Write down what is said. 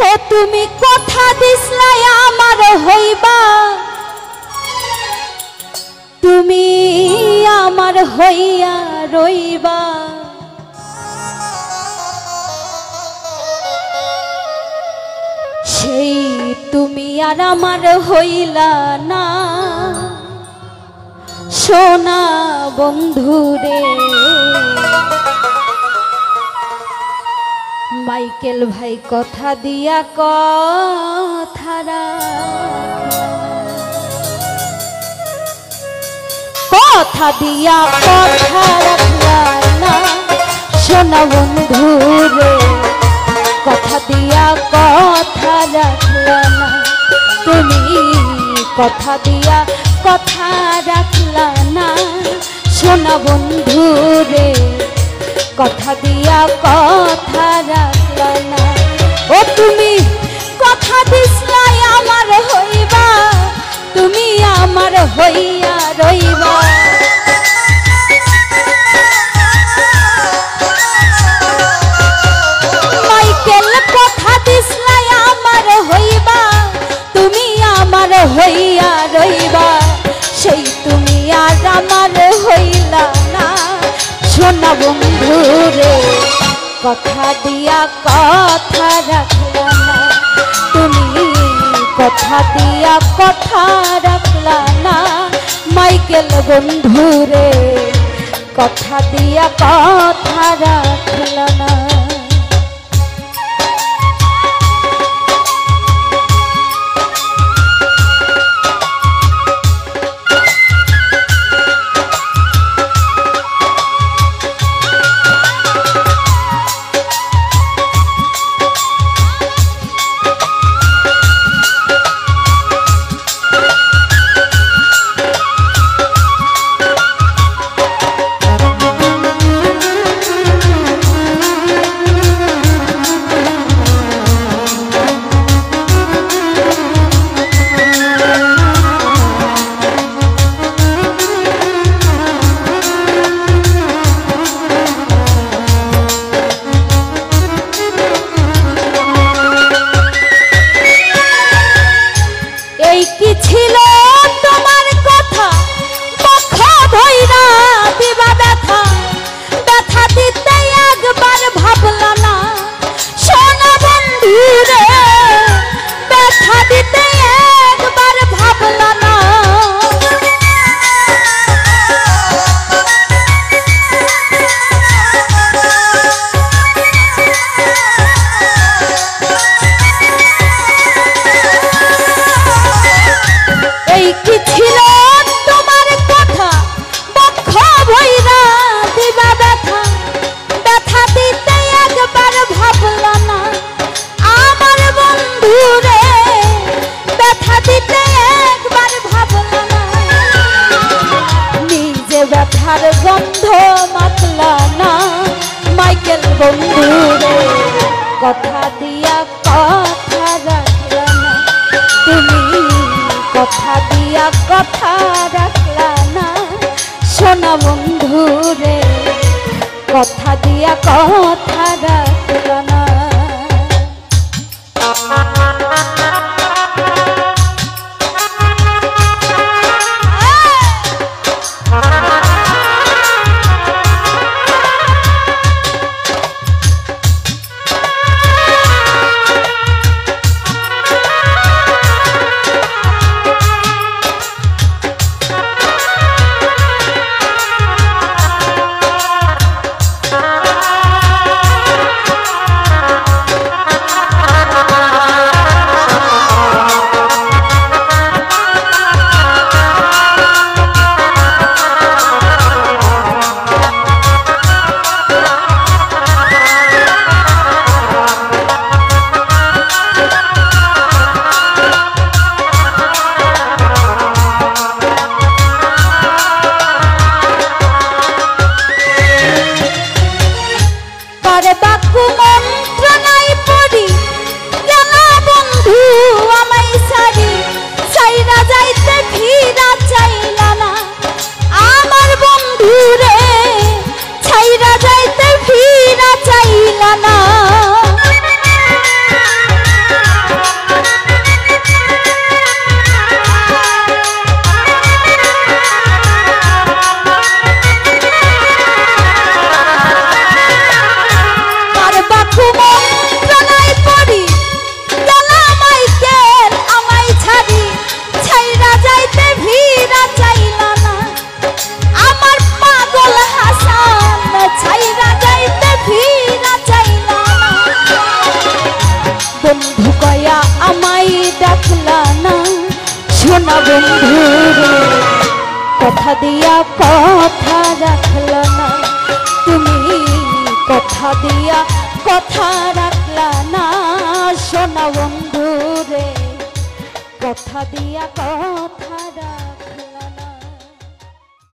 ও তুমি কথা দিছলাই আমার হইবা, তুমি আমার হইয়া রইবা। সেই তুমি আর আমার হইলা না সোনা বন্ধুরে। মাইকেল ভাই কথা দিয়া কথা কথা দিয়া কথা রাখলা না সোনা বন্ধুরে। কথা দিয়া কথা রাখলা না তুমি, কথা দিয়া কথা রাখলা না সোনা বন্ধুরে। কথা দিয়া কথা রাখলা না। ও তুমি কথা দিছলাই আমার হইবা, তুমি আমার হইয়া রইবা। মাইকেল কথা দিছলাই আমার হইবা, তুমি আমার হইয়া রইবা। সেই তুমি আর আমার হইলা না সোনা বন্ধুরে। কথা দিয়া কথা রাখলা না তুমি, কথা দিয়া কথা রাখলা না মাইকেল বন্ধুরে। কথা দিয়া কথা রাখলা না। ব্যথার গন্ধ মাখলা না মাইকেল বন্ধুরে। কথা দিয়া কথা রাখলা না তুমি, কথা দিয়া কথা রাখলা না সোনা বন্ধুরে। কথা দিয়া কথা রাখলা না। বন্ধু রে কথা দিয়া কথা রাখলা না তুমি কথা দিয়া কথা রাখলা না সোনা বন্ধু রে কথা দিয়া কথা